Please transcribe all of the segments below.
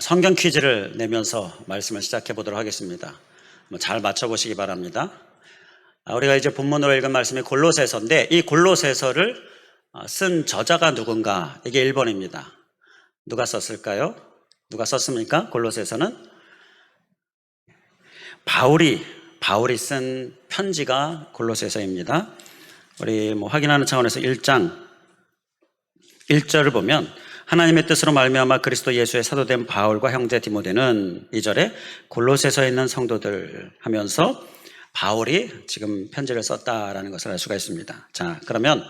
성경 퀴즈를 내면서 말씀을 시작해 보도록 하겠습니다. 잘 맞춰보시기 바랍니다. 우리가 이제 본문으로 읽은 말씀이 골로새서인데, 이 골로새서를 쓴 저자가 누군가? 이게 1번입니다. 누가 썼을까요? 누가 썼습니까? 골로새서는 바울이 쓴 편지가 골로새서입니다. 우리 확인하는 차원에서 1장 1절을 보면, 하나님의 뜻으로 말미암아 그리스도 예수의 사도된 바울과 형제 디모데는 2절에 골로새서에 있는 성도들 하면서 바울이 지금 편지를 썼다라는 것을 알 수가 있습니다. 자, 그러면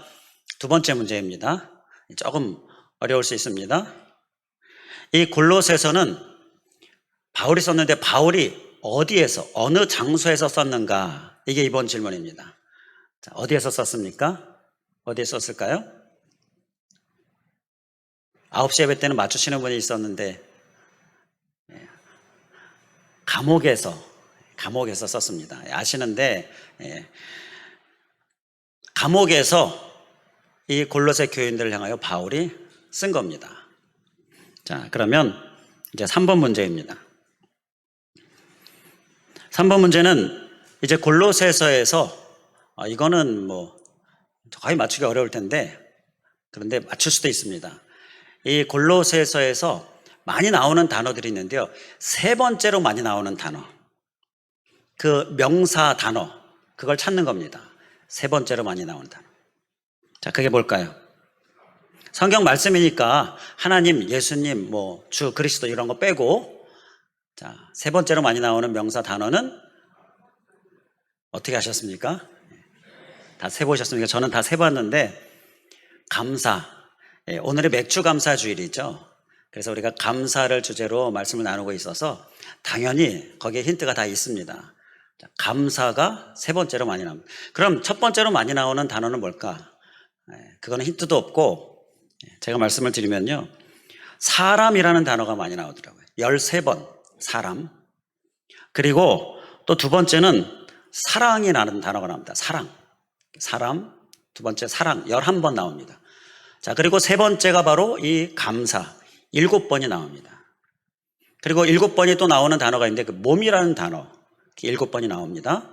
두 번째 문제입니다. 조금 어려울 수 있습니다. 이 골로새서는 바울이 썼는데 바울이 어디에서, 어느 장소에서 썼는가? 이게 이번 질문입니다. 자, 어디에서 썼습니까? 어디에 썼을까요? 9시 예배 때는 맞추시는 분이 있었는데, 감옥에서 썼습니다. 아시는데, 감옥에서 이 골로새 교인들을 향하여 바울이 쓴 겁니다. 자, 그러면 이제 3번 문제입니다. 3번 문제는 이제 골로새서에서, 이거는 거의 맞추기 어려울 텐데, 그런데 맞출 수도 있습니다. 이 골로새서에서 많이 나오는 단어들이 있는데요, 세 번째로 많이 나오는 단어, 그 명사 단어, 그걸 찾는 겁니다. 세 번째로 많이 나오는 단어. 자, 그게 뭘까요? 성경 말씀이니까 하나님, 예수님, 주 그리스도 이런 거 빼고, 자, 세 번째로 많이 나오는 명사 단어는 어떻게 하셨습니까? 다 세보셨습니까? 저는 다 세봤는데, 감사. 오늘이 맥주 감사 주일이죠. 그래서 우리가 감사를 주제로 말씀을 나누고 있어서 당연히 거기에 힌트가 다 있습니다. 감사가 세 번째로 많이 나옵니다. 그럼 첫 번째로 많이 나오는 단어는 뭘까? 그거는 힌트도 없고, 제가 말씀을 드리면요, 사람이라는 단어가 많이 나오더라고요. 13번 사람. 그리고 또 두 번째는 사랑이라는 단어가 나옵니다. 사람. 두 번째 사랑 11번 나옵니다. 자, 그리고 세 번째가 바로 이 감사 7번이 나옵니다. 그리고 7번이 또 나오는 단어가 있는데, 그 몸이라는 단어 7번이 나옵니다.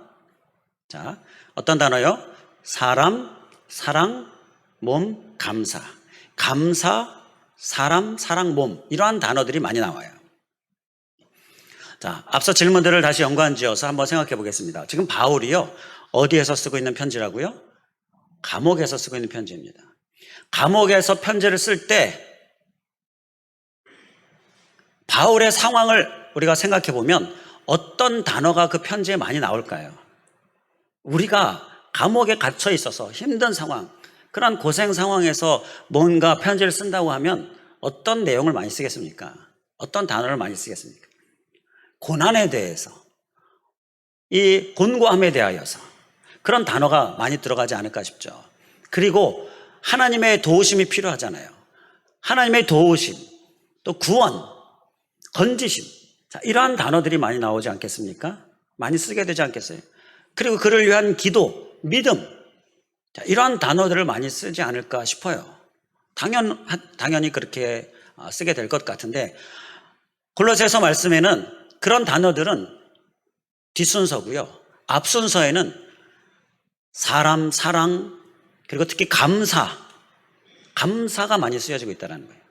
자, 어떤 단어요? 사람, 사랑, 몸, 감사. 감사, 사람, 사랑, 몸, 이러한 단어들이 많이 나와요. 자, 앞서 질문들을 다시 연관지어서 한번 생각해 보겠습니다. 지금 바울이요, 어디에서 쓰고 있는 편지라고요? 감옥에서 쓰고 있는 편지입니다. 감옥에서 편지를 쓸 때 바울의 상황을 우리가 생각해 보면 어떤 단어가 그 편지에 많이 나올까요? 우리가 감옥에 갇혀 있어서 힘든 상황, 그런 고생 상황에서 뭔가 편지를 쓴다고 하면 어떤 내용을 많이 쓰겠습니까? 어떤 단어를 많이 쓰겠습니까? 고난에 대해서, 이 곤고함에 대하여서 그런 단어가 많이 들어가지 않을까 싶죠. 그리고 하나님의 도우심이 필요하잖아요. 하나님의 도우심, 또 구원, 건지심, 자, 이러한 단어들이 많이 나오지 않겠습니까? 많이 쓰게 되지 않겠어요? 그리고 그를 위한 기도, 믿음, 자, 이러한 단어들을 많이 쓰지 않을까 싶어요. 당연히 그렇게 쓰게 될 것 같은데, 골로새서 말씀에는 그런 단어들은 뒷순서고요, 앞순서에는 사람, 사랑, 그리고 특히 감사가 많이 쓰여지고 있다는 거예요.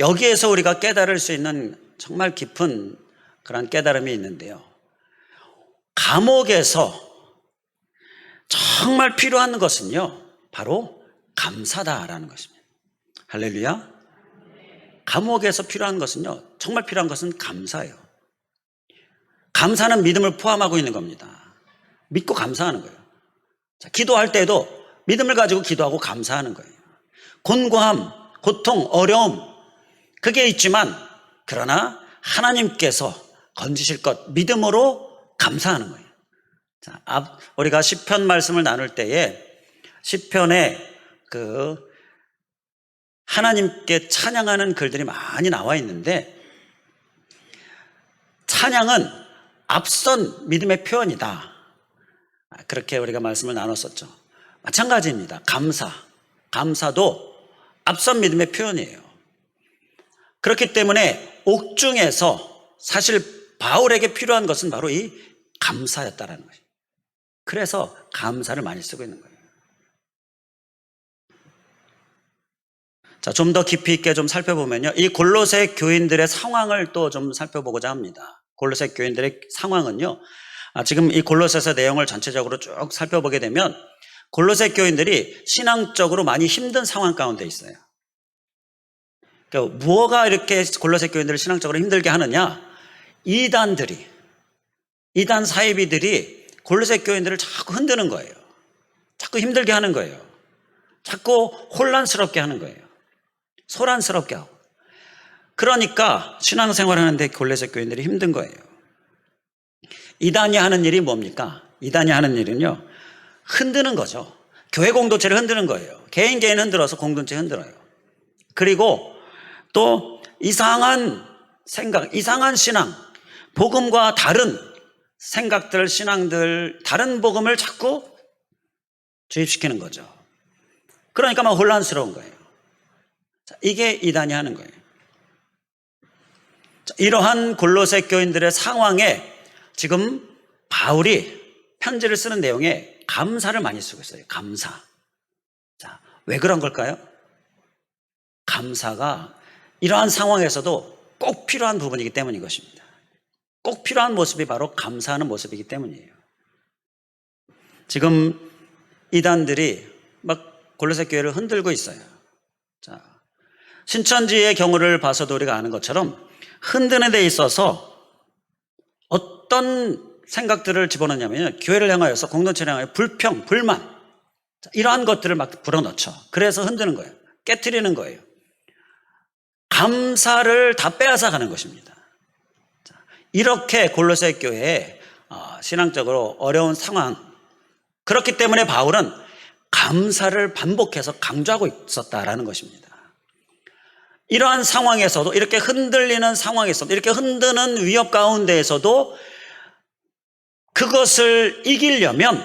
여기에서 우리가 깨달을 수 있는 정말 깊은 그런 깨달음이 있는데요, 감옥에서 정말 필요한 것은요, 바로 감사다라는 것입니다. 할렐루야. 감옥에서 필요한 것은요, 정말 필요한 것은 감사예요. 감사는 믿음을 포함하고 있는 겁니다. 믿고 감사하는 거예요. 자, 기도할 때도 믿음을 가지고 기도하고 감사하는 거예요. 곤고함, 고통, 어려움, 그게 있지만 그러나 하나님께서 건지실 것 믿음으로 감사하는 거예요. 자, 우리가 시편 말씀을 나눌 때에 시편에 하나님께 찬양하는 글들이 많이 나와 있는데, 찬양은 앞선 믿음의 표현이다, 그렇게 우리가 말씀을 나눴었죠. 마찬가지입니다. 감사도 앞선 믿음의 표현이에요. 그렇기 때문에 옥중에서 사실 바울에게 필요한 것은 바로 이 감사였다라는 거예요. 그래서 감사를 많이 쓰고 있는 거예요. 자, 좀 더 깊이 있게 좀 살펴보면요. 이 골로새 교인들의 상황을 또 좀 살펴보고자 합니다. 골로새 교인들의 상황은요. 지금 이 골로새서 내용을 전체적으로 쭉 살펴보게 되면 골로새 교인들이 신앙적으로 많이 힘든 상황 가운데 있어요. 그러니까 뭐가 이렇게 골로새 교인들을 신앙적으로 힘들게 하느냐? 이단 사이비들이 골로새 교인들을 자꾸 흔드는 거예요. 자꾸 힘들게 하는 거예요. 자꾸 혼란스럽게 하는 거예요. 소란스럽게 하고. 그러니까 신앙생활을 하는데 골로새 교인들이 힘든 거예요. 이단이 하는 일이 뭡니까? 이단이 하는 일은요, 흔드는 거죠. 교회 공동체를 흔드는 거예요. 개인 흔들어서 공동체 흔들어요. 그리고 또 이상한 생각, 이상한 신앙, 복음과 다른 생각들, 신앙들, 다른 복음을 자꾸 주입시키는 거죠. 그러니까 막 혼란스러운 거예요. 자, 이게 이단이 하는 거예요. 자, 이러한 골로새 교인들의 상황에 지금 바울이 편지를 쓰는 내용에 감사를 많이 쓰고 있어요. 감사. 자, 왜 그런 걸까요? 감사가 이러한 상황에서도 꼭 필요한 부분이기 때문인 것입니다. 꼭 필요한 모습이 바로 감사하는 모습이기 때문이에요. 지금 이단들이 막 골로새 교회를 흔들고 있어요. 자, 신천지의 경우를 봐서도 우리가 아는 것처럼 흔드는 데 있어서 어떤 생각들을 집어넣냐면 교회를 향하여서, 공동체를 향하여 불평, 불만, 자, 이러한 것들을 막 불어넣죠. 그래서 흔드는 거예요. 깨트리는 거예요. 감사를 다 빼앗아 가는 것입니다. 자, 이렇게 골로새 교회에 신앙적으로 어려운 상황, 그렇기 때문에 바울은 감사를 반복해서 강조하고 있었다라는 것입니다. 이러한 상황에서도, 이렇게 흔들리는 상황에서도, 이렇게 흔드는 위협 가운데에서도 그것을 이기려면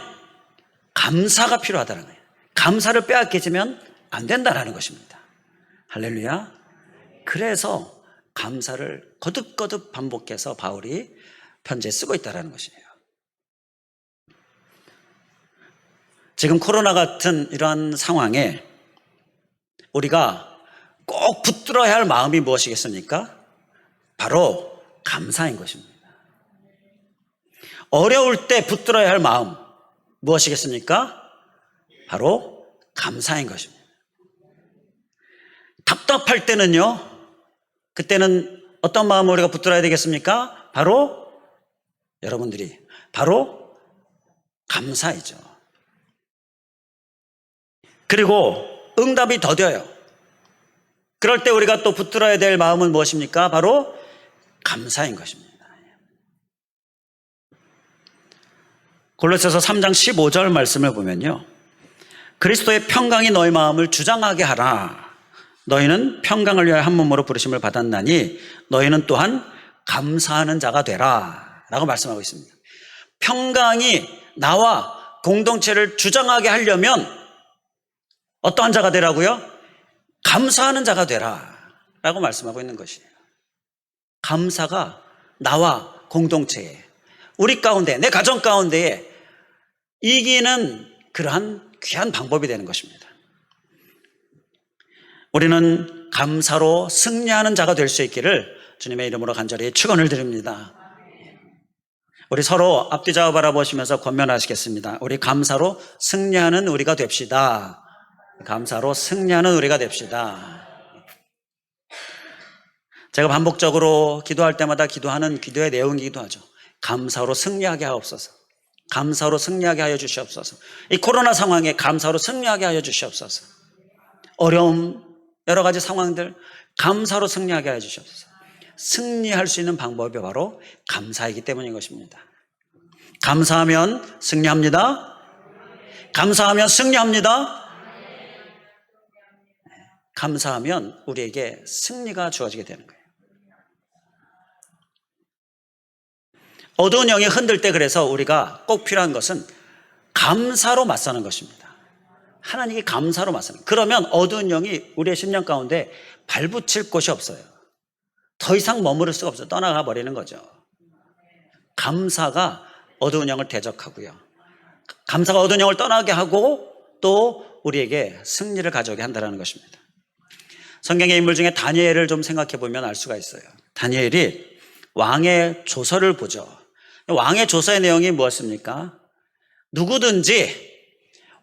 감사가 필요하다는 거예요. 감사를 빼앗기면 안 된다는 것입니다. 할렐루야. 그래서 감사를 거듭거듭 반복해서 바울이 편지에 쓰고 있다는 것이에요. 지금 코로나 같은 이러한 상황에 우리가 꼭 붙들어야 할 마음이 무엇이겠습니까? 바로 감사인 것입니다. 어려울 때 붙들어야 할 마음 무엇이겠습니까? 바로 감사인 것입니다. 답답할 때는요, 그때는 어떤 마음을 우리가 붙들어야 되겠습니까? 바로 여러분들이 바로 감사이죠. 그리고 응답이 더뎌요. 그럴 때 우리가 또 붙들어야 될 마음은 무엇입니까? 바로 감사인 것입니다. 골로새서 3장 15절 말씀을 보면요, 그리스도의 평강이 너희 마음을 주장하게 하라. 너희는 평강을 위하여 한 몸으로 부르심을 받았나니 너희는 또한 감사하는 자가 되라 라고 말씀하고 있습니다. 평강이 나와 공동체를 주장하게 하려면 어떠한 자가 되라고요? 감사하는 자가 되라 라고 말씀하고 있는 것이에요. 감사가 나와 공동체에, 우리 가운데, 내 가정 가운데에 이기는 그러한 귀한 방법이 되는 것입니다. 우리는 감사로 승리하는 자가 될 수 있기를 주님의 이름으로 간절히 축원을 드립니다. 우리 서로 앞뒤좌우 바라보시면서 권면하시겠습니다. 우리 감사로 승리하는 우리가 됩시다. 감사로 승리하는 우리가 됩시다. 제가 반복적으로 기도할 때마다 기도하는 기도의 내용이기도 하죠. 감사로 승리하게 하옵소서. 감사로 승리하게 하여 주시옵소서. 이 코로나 상황에 감사로 승리하게 하여 주시옵소서. 어려움, 여러 가지 상황들 감사로 승리하게 하여 주시옵소서. 승리할 수 있는 방법이 바로 감사이기 때문인 것입니다. 감사하면 승리합니다. 감사하면 승리합니다. 감사하면 우리에게 승리가 주어지게 되는 거예요. 어두운 영이 흔들 때 그래서 우리가 꼭 필요한 것은 감사로 맞서는 것입니다. 하나님께 감사로 맞서는. 그러면 어두운 영이 우리의 심령 가운데 발붙일 곳이 없어요. 더 이상 머무를 수가 없어요. 떠나가 버리는 거죠. 감사가 어두운 영을 대적하고요. 감사가 어두운 영을 떠나게 하고 또 우리에게 승리를 가져오게 한다는 것입니다. 성경의 인물 중에 다니엘을 좀 생각해 보면 알 수가 있어요. 다니엘이 왕의 조서를 보죠. 왕의 조서의 내용이 무엇입니까? 누구든지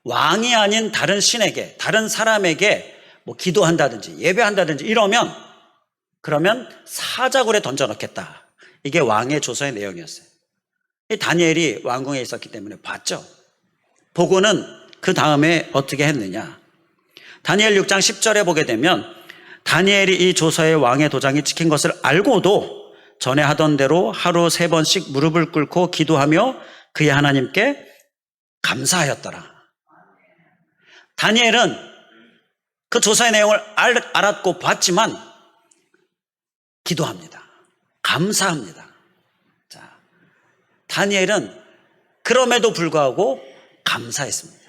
왕이 아닌 다른 신에게, 다른 사람에게 뭐 기도한다든지 예배한다든지 이러면 그러면 사자굴에 던져넣겠다. 이게 왕의 조서의 내용이었어요. 이 다니엘이 왕궁에 있었기 때문에 봤죠. 보고는 그 다음에 어떻게 했느냐. 다니엘 6장 10절에 보게 되면 다니엘이 이 조서에 왕의 도장이 찍힌 것을 알고도 전에 하던 대로 하루 3번씩 무릎을 꿇고 기도하며 그의 하나님께 감사하였더라. 다니엘은 그 조서의 내용을 알았고 봤지만 기도합니다. 감사합니다. 자, 다니엘은 그럼에도 불구하고 감사했습니다.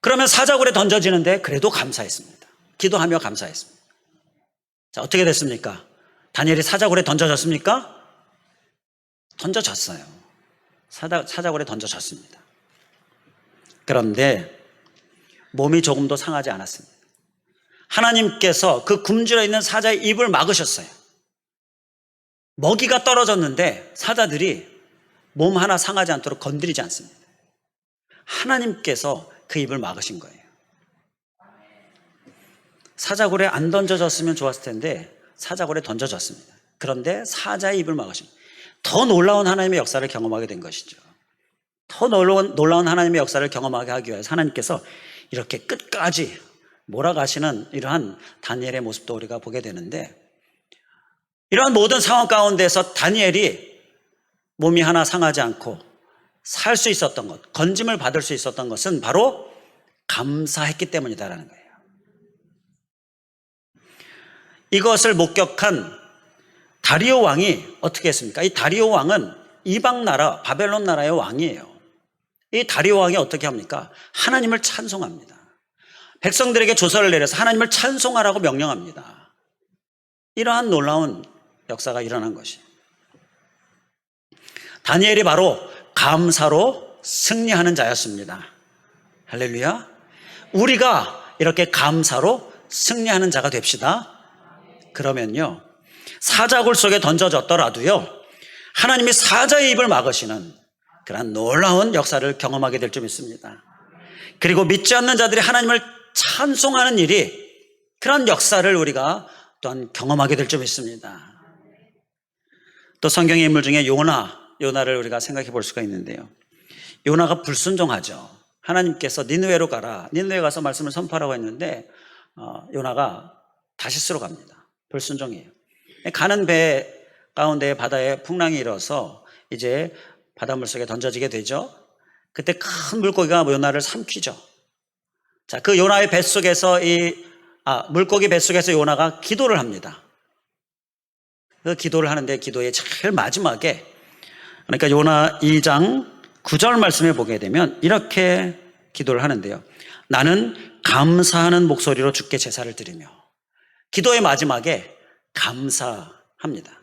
그러면 사자굴에 던져지는데 그래도 감사했습니다. 기도하며 감사했습니다. 자, 어떻게 됐습니까? 다니엘이 사자굴에 던져졌습니까? 던져졌어요. 사자굴에 던져졌습니다. 그런데 몸이 조금도 상하지 않았습니다. 하나님께서 그 굶주려 있는 사자의 입을 막으셨어요. 먹이가 떨어졌는데 사자들이 몸 하나 상하지 않도록 건드리지 않습니다. 하나님께서 그 입을 막으신 거예요. 사자굴에 안 던져졌으면 좋았을 텐데 사자굴에 던져졌습니다. 그런데 사자의 입을 막으신 거예요. 더 놀라운 하나님의 역사를 경험하게 된 것이죠. 더 놀라운 하나님의 역사를 경험하게 하기 위해서 하나님께서 이렇게 끝까지 몰아가시는 이러한 다니엘의 모습도 우리가 보게 되는데, 이러한 모든 상황 가운데서 다니엘이 몸이 하나 상하지 않고 살 수 있었던 것, 건짐을 받을 수 있었던 것은 바로 감사했기 때문이다라는 거예요. 이것을 목격한 다리오 왕이 어떻게 했습니까? 이 다리오 왕은 이방 나라, 바벨론 나라의 왕이에요. 이 다리오 왕이 어떻게 합니까? 하나님을 찬송합니다. 백성들에게 조서를 내려서 하나님을 찬송하라고 명령합니다. 이러한 놀라운 역사가 일어난 것이, 다니엘이 바로 감사로 승리하는 자였습니다. 할렐루야. 우리가 이렇게 감사로 승리하는 자가 됩시다. 그러면요, 사자굴 속에 던져졌더라도요, 하나님이 사자의 입을 막으시는 그런 놀라운 역사를 경험하게 될 줄 믿습니다. 그리고 믿지 않는 자들이 하나님을 찬송하는 일이, 그런 역사를 우리가 또한 경험하게 될 줄 믿습니다. 또 성경의 인물 중에 요나를 우리가 생각해 볼 수가 있는데요. 요나가 불순종하죠. 하나님께서 니느웨로 가라, 니느웨 가서 말씀을 선포하라고 했는데 요나가 다시스로 갑니다. 불순종이에요. 가는 배 가운데 바다에 풍랑이 일어서 이제 바닷물 속에 던져지게 되죠. 그때 큰 물고기가 요나를 삼키죠. 자, 그 요나의 뱃속에서 물고기 뱃속에서 요나가 기도를 합니다. 그 기도를 하는데 기도의 제일 마지막에, 그러니까 요나 2장 9절 말씀에 보게 되면 이렇게 기도를 하는데요. 나는 감사하는 목소리로 주께 제사를 드리며, 기도의 마지막에 감사합니다.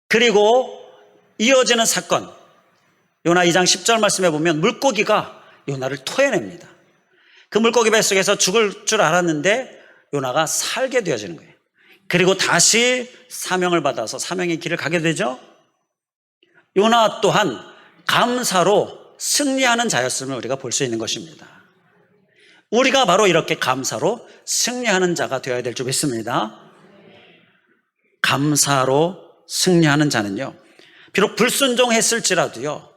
그리고 이어지는 사건, 요나 2장 10절 말씀에 보면 물고기가 요나를 토해냅니다. 그 물고기 뱃속에서 죽을 줄 알았는데 요나가 살게 되어지는 거예요. 그리고 다시 사명을 받아서 사명의 길을 가게 되죠. 요나 또한 감사로 승리하는 자였음을 우리가 볼 수 있는 것입니다. 우리가 바로 이렇게 감사로 승리하는 자가 되어야 될 줄 믿습니다. 감사로 승리하는 자는요, 비록 불순종했을지라도요,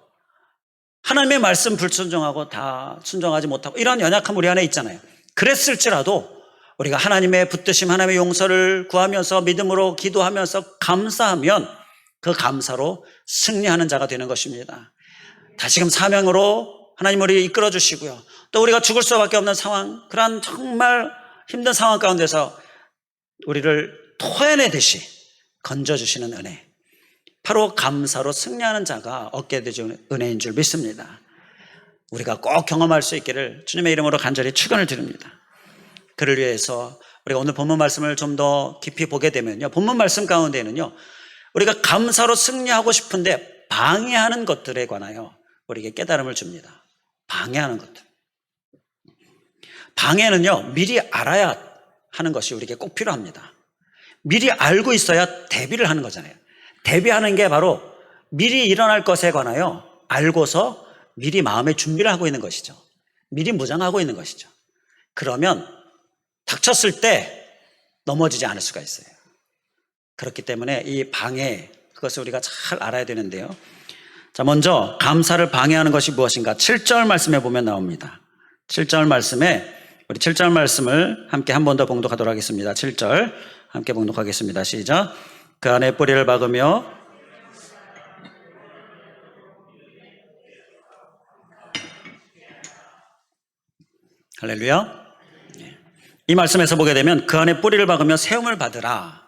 하나님의 말씀 불순종하고 다 순종하지 못하고 이런 연약함 우리 안에 있잖아요. 그랬을지라도 우리가 하나님의 붙드심, 하나님의 용서를 구하면서 믿음으로 기도하면서 감사하면 그 감사로 승리하는 자가 되는 것입니다. 다시금 사명으로 하나님 우리를 이끌어 주시고요, 또 우리가 죽을 수밖에 없는 상황, 그러한 정말 힘든 상황 가운데서 우리를 토해내듯이 건져주시는 은혜, 바로 감사로 승리하는 자가 얻게 되는 은혜인 줄 믿습니다. 우리가 꼭 경험할 수 있기를 주님의 이름으로 간절히 축원을 드립니다. 그를 위해서 우리가 오늘 본문 말씀을 좀 더 깊이 보게 되면요, 본문 말씀 가운데에는요, 우리가 감사로 승리하고 싶은데 방해하는 것들에 관하여 우리에게 깨달음을 줍니다. 방해하는 것들. 방해는요, 미리 알아야 하는 것이 우리에게 꼭 필요합니다. 미리 알고 있어야 대비를 하는 거잖아요. 대비하는 게 바로 미리 일어날 것에 관하여 알고서 미리 마음의 준비를 하고 있는 것이죠. 미리 무장하고 있는 것이죠. 그러면 닥쳤을 때 넘어지지 않을 수가 있어요. 그렇기 때문에 이 방해, 그것을 우리가 잘 알아야 되는데요. 자, 먼저 감사를 방해하는 것이 무엇인가? 7절 말씀에 보면 나옵니다. 7절 말씀에 우리 7절 말씀을 함께 한 번 더 봉독하도록 하겠습니다. 7절 함께 봉독하겠습니다. 시작. 그 안에 뿌리를 박으며 할렐루야. 이 말씀에서 보게 되면 그 안에 뿌리를 박으며 세움을 받으라.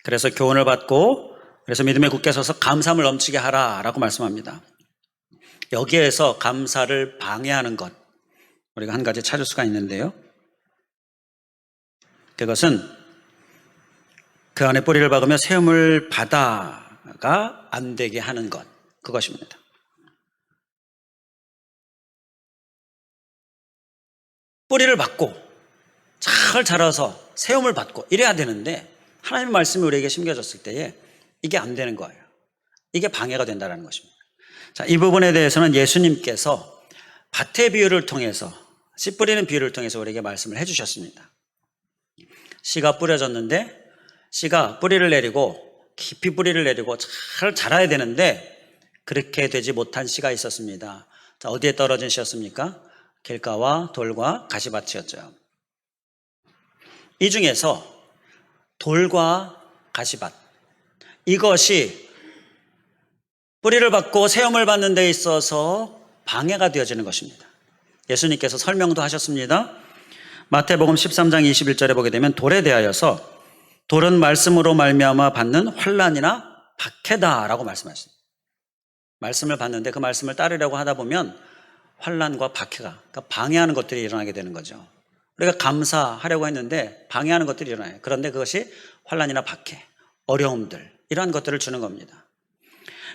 그래서 교훈을 받고 그래서 믿음에 굳게 서서 감사함을 넘치게 하라라고 말씀합니다. 여기에서 감사를 방해하는 것, 우리가 한 가지 찾을 수가 있는데요. 그것은 그 안에 뿌리를 박으며 세움을 받아가 안 되게 하는 것, 그것입니다. 뿌리를 받고 잘 자라서 세움을 받고 이래야 되는데 하나님의 말씀이 우리에게 심겨졌을 때에 이게 안 되는 거예요. 이게 방해가 된다는 것입니다. 자, 이 부분에 대해서는 예수님께서 밭의 비유를 통해서, 씨 뿌리는 비유를 통해서 우리에게 말씀을 해주셨습니다. 씨가 뿌려졌는데 씨가 뿌리를 내리고 깊이 뿌리를 내리고 잘 자라야 되는데 그렇게 되지 못한 씨가 있었습니다. 자, 어디에 떨어진 씨였습니까? 길가와 돌과 가시밭이었죠. 이 중에서 돌과 가시밭, 이것이 뿌리를 받고 세움을 받는 데 있어서 방해가 되어지는 것입니다. 예수님께서 설명도 하셨습니다. 마태복음 13장 21절에 보게 되면 돌에 대하여서 돌은 말씀으로 말미암아 받는 환난이나 박해다라고 말씀하십니다. 말씀을 받는데 그 말씀을 따르려고 하다 보면 환난과 박해가, 그러니까 방해하는 것들이 일어나게 되는 거죠. 우리가 감사하려고 했는데 방해하는 것들이 일어나요. 그런데 그것이 환난이나 박해, 어려움들, 이러한 것들을 주는 겁니다.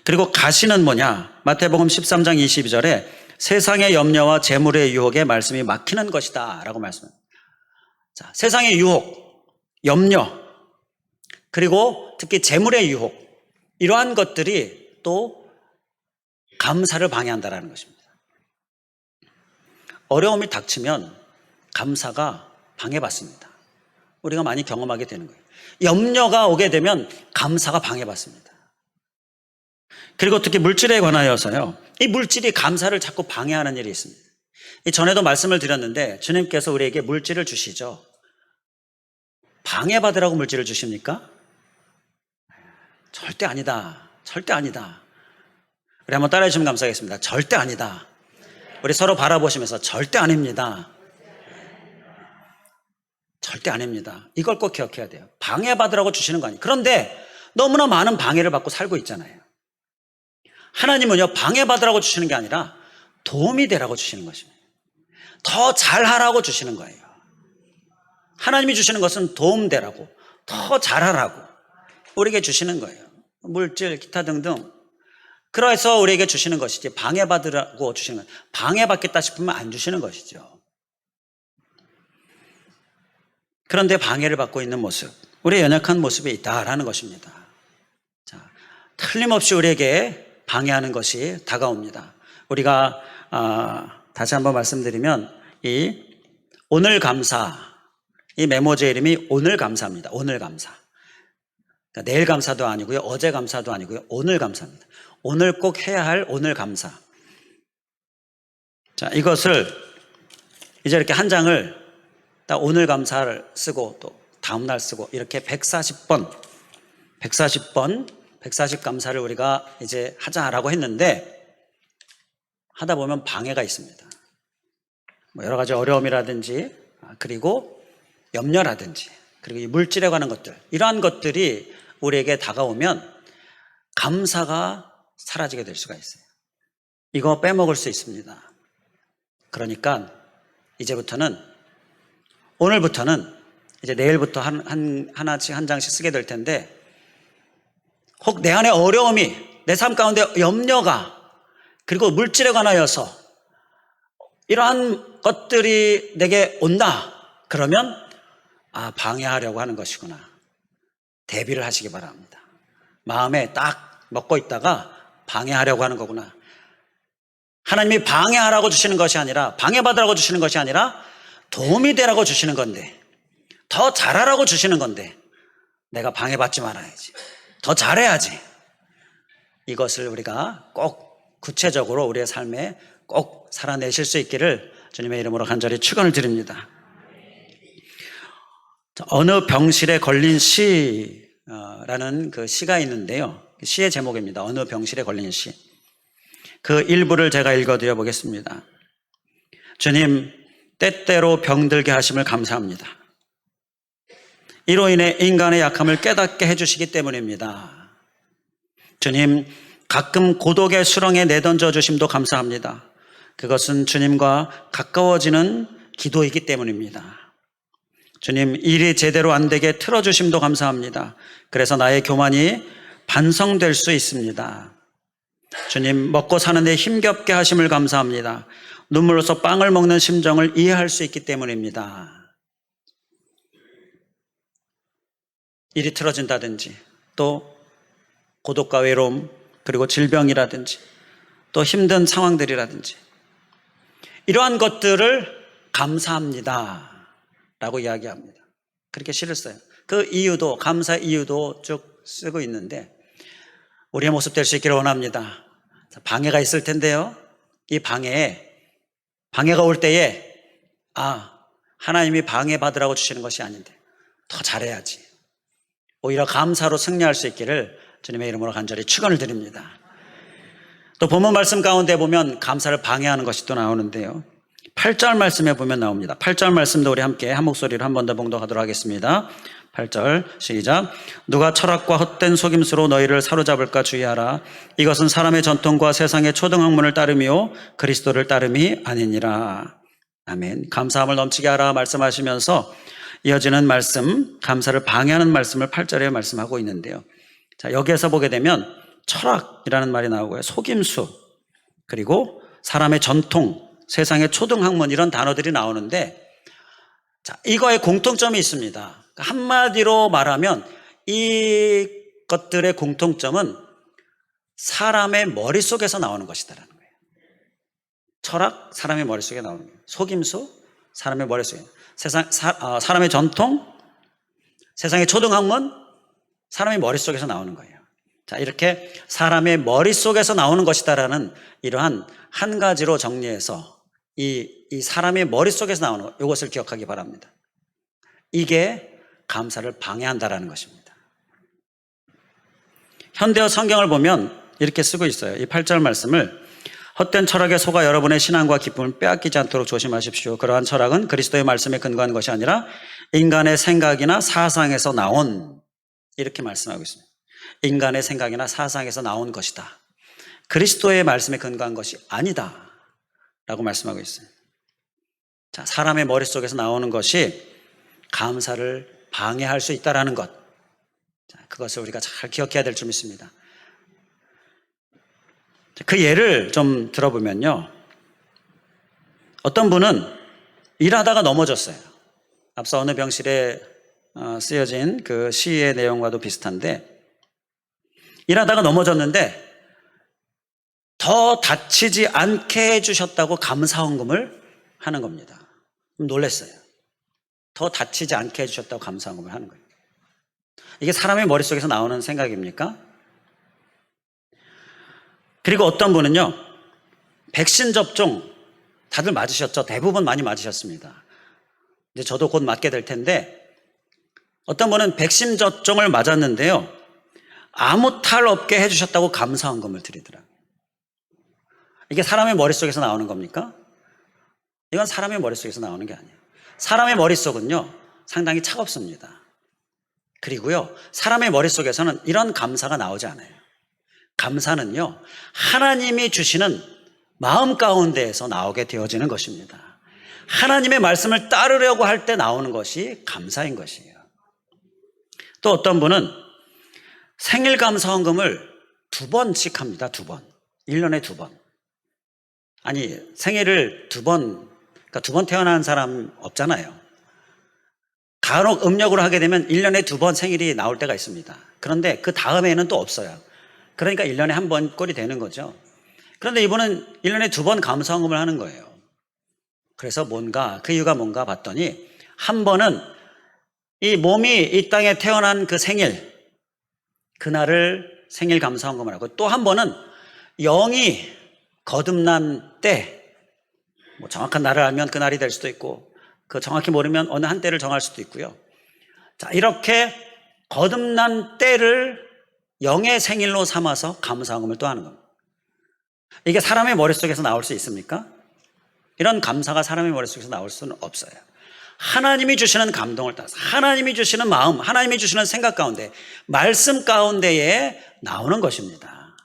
그리고 가시는 뭐냐? 마태복음 13장 22절에 세상의 염려와 재물의 유혹에 말씀이 막히는 것이다 라고 말씀합니다. 자, 세상의 유혹, 염려, 그리고 특히 재물의 유혹, 이러한 것들이 또 감사를 방해한다는 것입니다. 어려움이 닥치면 감사가 방해받습니다. 우리가 많이 경험하게 되는 거예요. 염려가 오게 되면 감사가 방해받습니다. 그리고 특히 물질에 관하여서요, 이 물질이 감사를 자꾸 방해하는 일이 있습니다. 전에도 말씀을 드렸는데 주님께서 우리에게 물질을 주시죠. 방해받으라고 물질을 주십니까? 절대 아니다. 절대 아니다. 우리 한번 따라해 주시면 감사하겠습니다. 절대 아니다. 우리 서로 바라보시면서 절대 아닙니다. 절대 아닙니다. 이걸 꼭 기억해야 돼요. 방해받으라고 주시는 거 아니에요. 그런데 너무나 많은 방해를 받고 살고 있잖아요. 하나님은요, 방해받으라고 주시는 게 아니라 도움이 되라고 주시는 것입니다. 더 잘하라고 주시는 거예요. 하나님이 주시는 것은 도움되라고, 더 잘하라고 우리에게 주시는 거예요. 물질, 기타 등등. 그래서 우리에게 주시는 것이지 방해받으라고 주시는 거예요. 방해받겠다 싶으면 안 주시는 것이죠. 그런데 방해를 받고 있는 모습, 우리의 연약한 모습이 있다라는 것입니다. 자, 틀림없이 우리에게 방해하는 것이 다가옵니다. 우리가 다시 한번 말씀드리면 이 오늘 감사, 이 메모지의 이름이 오늘 감사입니다. 오늘 감사. 그러니까 내일 감사도 아니고요, 어제 감사도 아니고요, 오늘 감사입니다. 오늘 꼭 해야 할 오늘 감사. 자, 이것을 이제 이렇게 한 장을 딱 오늘 감사를 쓰고 또 다음날 쓰고 이렇게 140번 140 감사를 우리가 이제 하자라고 했는데 하다 보면 방해가 있습니다. 뭐 여러 가지 어려움이라든지 그리고 염려라든지 그리고 이 물질에 관한 것들, 이러한 것들이 우리에게 다가오면 감사가 사라지게 될 수가 있어요. 이거 빼먹을 수 있습니다. 그러니까 오늘부터는 이제 내일부터 하나씩 한 장씩 쓰게 될 텐데, 혹 내 안에 어려움이, 내 삶 가운데 염려가, 그리고 물질에 관하여서 이러한 것들이 내게 온다. 그러면 방해하려고 하는 것이구나. 대비를 하시기 바랍니다. 마음에 딱 먹고 있다가 방해하려고 하는 거구나. 하나님이 방해하라고 주시는 것이 아니라, 방해받으라고 주시는 것이 아니라 도움이 되라고 주시는 건데, 더 잘하라고 주시는 건데 내가 방해받지 말아야지, 더 잘해야지. 이것을 우리가 꼭 구체적으로 우리의 삶에 꼭 살아내실 수 있기를 주님의 이름으로 간절히 축원을 드립니다. 어느 병실에 걸린 시라는 그 시가 있는데요, 시의 제목입니다. 어느 병실에 걸린 시. 그 일부를 제가 읽어드려 보겠습니다. 주님, 때때로 병들게 하심을 감사합니다. 이로 인해 인간의 약함을 깨닫게 해주시기 때문입니다. 주님, 가끔 고독의 수렁에 내던져 주심도 감사합니다. 그것은 주님과 가까워지는 기도이기 때문입니다. 주님, 일이 제대로 안 되게 틀어주심도 감사합니다. 그래서 나의 교만이 반성될 수 있습니다. 주님, 먹고 사는데 힘겹게 하심을 감사합니다. 눈물로써 빵을 먹는 심정을 이해할 수 있기 때문입니다. 일이 틀어진다든지, 또 고독과 외로움, 그리고 질병이라든지, 또 힘든 상황들이라든지, 이러한 것들을 감사합니다 라고 이야기합니다. 그렇게 시를 써요. 그 이유도, 감사 이유도 쭉 쓰고 있는데, 우리의 모습 될 수 있기를 원합니다. 방해가 있을 텐데요, 이 방해가 올 때에 하나님이 방해받으라고 주시는 것이 아닌데 더 잘해야지, 오히려 감사로 승리할 수 있기를 주님의 이름으로 간절히 축원을 드립니다. 또 본문 말씀 가운데 보면 감사를 방해하는 것이 또 나오는데요, 8절 말씀에 보면 나옵니다. 8절 말씀도 우리 함께 한 목소리로 한 번 더 봉독하도록 하겠습니다. 8절 시작. 누가 철학과 헛된 속임수로 너희를 사로잡을까 주의하라. 이것은 사람의 전통과 세상의 초등학문을 따름이요 그리스도를 따름이 아니니라. 아멘. 감사함을 넘치게 하라 말씀하시면서 이어지는 말씀, 감사를 방해하는 말씀을 8절에 말씀하고 있는데요, 자, 여기에서 보게 되면 철학이라는 말이 나오고요, 속임수, 그리고 사람의 전통, 세상의 초등학문, 이런 단어들이 나오는데, 자, 이거에 공통점이 있습니다. 한마디로 말하면 이 것들의 공통점은 사람의 머릿속에서 나오는 것이다라는 거예요. 철학, 사람의 머릿속에 나오는 거예요. 속임수, 사람의 머릿속에. 사람의 전통, 세상의 초등학문, 사람의 머릿속에서 나오는 거예요. 자, 이렇게 사람의 머릿속에서 나오는 것이다라는 이러한 한 가지로 정리해서 이 사람의 머릿속에서 나오는 것, 이것을 기억하기 바랍니다. 이게 감사를 방해한다라는 것입니다. 현대어 성경을 보면 이렇게 쓰고 있어요. 이 8절 말씀을, 헛된 철학에 속아 여러분의 신앙과 기쁨을 빼앗기지 않도록 조심하십시오. 그러한 철학은 그리스도의 말씀에 근거한 것이 아니라 인간의 생각이나 사상에서 나온, 이렇게 말씀하고 있습니다. 인간의 생각이나 사상에서 나온 것이다. 그리스도의 말씀에 근거한 것이 아니다 라고 말씀하고 있어요. 자, 사람의 머릿속에서 나오는 것이 감사를 방해할 수 있다는 것, 자, 그것을 우리가 잘 기억해야 될 줄 믿습니다. 그 예를 좀 들어보면요, 어떤 분은 일하다가 넘어졌어요. 앞서 어느 병실에 쓰여진 그 시의 내용과도 비슷한데, 일하다가 넘어졌는데 더 다치지 않게 해주셨다고 감사헌금을 하는 겁니다. 놀랐어요. 더 다치지 않게 해주셨다고 감사헌금을 하는 거예요. 이게 사람의 머릿속에서 나오는 생각입니까? 그리고 어떤 분은요, 백신 접종 다들 맞으셨죠? 대부분 많이 맞으셨습니다. 이제 저도 곧 맞게 될 텐데, 어떤 분은 백신 접종을 맞았는데요, 아무 탈 없게 해주셨다고 감사헌금을 드리더라고요. 이게 사람의 머릿속에서 나오는 겁니까? 이건 사람의 머릿속에서 나오는 게 아니에요. 사람의 머릿속은요, 상당히 차갑습니다. 그리고요, 사람의 머릿속에서는 이런 감사가 나오지 않아요. 감사는요, 하나님이 주시는 마음 가운데에서 나오게 되어지는 것입니다. 하나님의 말씀을 따르려고 할 때 나오는 것이 감사인 것이에요. 또 어떤 분은 생일 감사헌금을 2번씩 합니다. 2번. 1년에 2번. 아니, 생일을 2번, 그러니까 2번 태어난 사람 없잖아요. 간혹 음력으로 하게 되면 1년에 2번 생일이 나올 때가 있습니다. 그런데 그 다음에는 또 없어요. 그러니까 1년에 1번 꼴이 되는 거죠. 그런데 이분은 1년에 2번 감사헌금을 하는 거예요. 그래서 뭔가, 그 이유가 뭔가 봤더니, 한 번은 이 몸이 이 땅에 태어난 그 생일, 그날을 생일 감사헌금을 하고, 또 한 번은 영이 거듭난 때, 뭐 정확한 날을 알면 그 날이 될 수도 있고, 그 정확히 모르면 어느 한 때를 정할 수도 있고요. 자, 이렇게 거듭난 때를 영의 생일로 삼아서 감사헌금을 또 하는 겁니다. 이게 사람의 머릿속에서 나올 수 있습니까? 이런 감사가 사람의 머릿속에서 나올 수는 없어요. 하나님이 주시는 감동을 따라서, 하나님이 주시는 마음, 하나님이 주시는 생각 가운데, 말씀 가운데에 나오는 것입니다.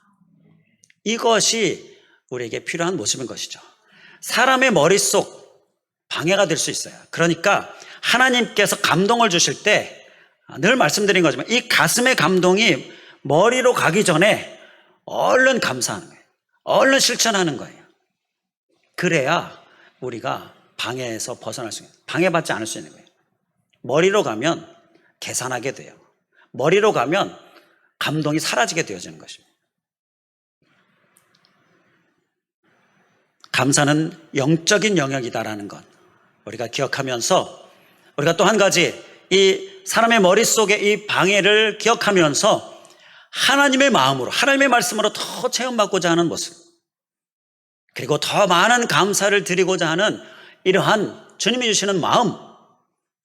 이것이 우리에게 필요한 모습인 것이죠. 사람의 머릿속 방해가 될 수 있어요. 그러니까 하나님께서 감동을 주실 때, 늘 말씀드린 거지만 이 가슴의 감동이 머리로 가기 전에 얼른 감사하는 거예요. 얼른 실천하는 거예요. 그래야 우리가 방해에서 벗어날 수 있는, 방해받지 않을 수 있는 거예요. 머리로 가면 계산하게 돼요. 머리로 가면 감동이 사라지게 되어지는 것입니다. 감사는 영적인 영역이다라는 것 우리가 기억하면서, 우리가 또 한 가지 이 사람의 머릿속에 이 방해를 기억하면서 하나님의 마음으로, 하나님의 말씀으로 더 체험받고자 하는 모습, 그리고 더 많은 감사를 드리고자 하는 이러한 주님이 주시는 마음,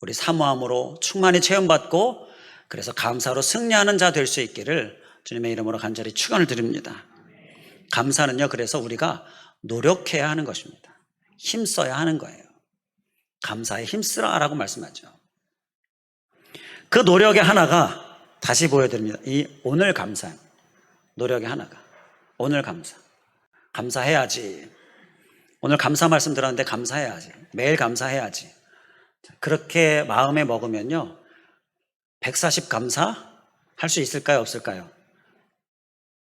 우리 사모함으로 충만히 체험받고 그래서 감사로 승리하는 자 될 수 있기를 주님의 이름으로 간절히 축원을 드립니다. 감사는요, 그래서 우리가 노력해야 하는 것입니다. 힘써야 하는 거예요. 감사에 힘쓰라라고 말씀하죠. 그 노력의 하나가 다시 보여드립니다. 이 오늘 감사, 노력의 하나가 오늘 감사. 감사해야지. 오늘 감사 말씀 들었는데 감사해야지. 매일 감사해야지. 그렇게 마음에 먹으면요, 140 감사 할 수 있을까요, 없을까요?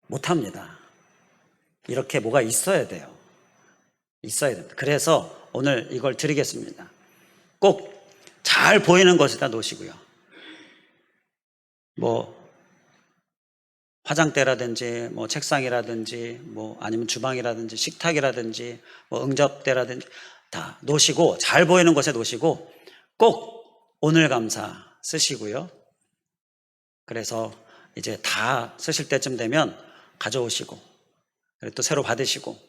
못합니다. 이렇게 뭐가 있어야 돼요. 있어야 됩니다. 그래서 오늘 이걸 드리겠습니다. 꼭 잘 보이는 곳에다 놓으시고요. 뭐 화장대라든지 뭐 책상이라든지 뭐 아니면 주방이라든지 식탁이라든지 뭐 응접대라든지 다 놓으시고, 잘 보이는 곳에 놓으시고 꼭 오늘 감사 쓰시고요. 그래서 이제 다 쓰실 때쯤 되면 가져오시고, 그리고 또 새로 받으시고,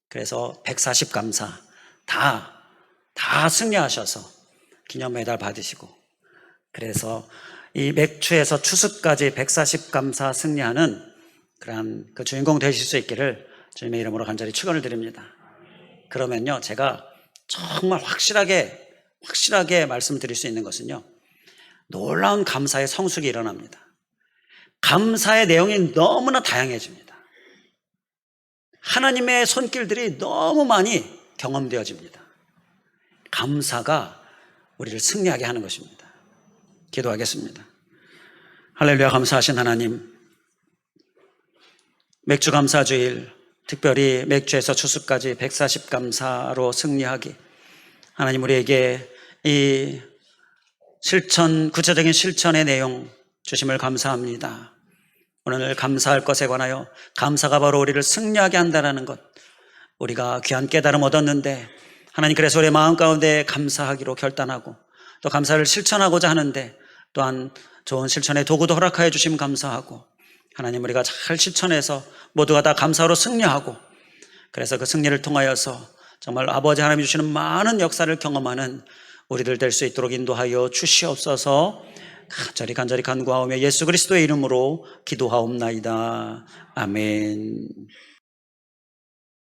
그래서 140 감사 다 승리하셔서 기념 메달 받으시고, 그래서 이 맥주에서 추수까지 140 감사 승리하는 그러한 그 주인공 되실 수 있기를 주님의 이름으로 간절히 축원을 드립니다. 그러면요, 제가 정말 확실하게 말씀드릴 수 있는 것은요, 놀라운 감사의 성숙이 일어납니다. 감사의 내용이 너무나 다양해집니다. 하나님의 손길들이 너무 많이 경험되어집니다. 감사가 우리를 승리하게 하는 것입니다. 기도하겠습니다. 할렐루야. 감사하신 하나님, 맥주 감사주일, 특별히 맥주에서 추수까지 140 감사로 승리하기, 하나님 우리에게 이 구체적인 실천의 내용 주심을 감사합니다. 오늘 감사할 것에 관하여 감사가 바로 우리를 승리하게 한다는 것, 우리가 귀한 깨달음 얻었는데 하나님, 그래서 우리의 마음 가운데 감사하기로 결단하고 또 감사를 실천하고자 하는데, 또한 좋은 실천의 도구도 허락하여 주시면 감사하고, 하나님 우리가 잘 실천해서 모두가 다 감사로 승리하고, 그래서 그 승리를 통하여서 정말 아버지 하나님이 주시는 많은 역사를 경험하는 우리들 될 수 있도록 인도하여 주시옵소서. 간절히 간구하오며 예수 그리스도의 이름으로 기도하옵나이다. 아멘.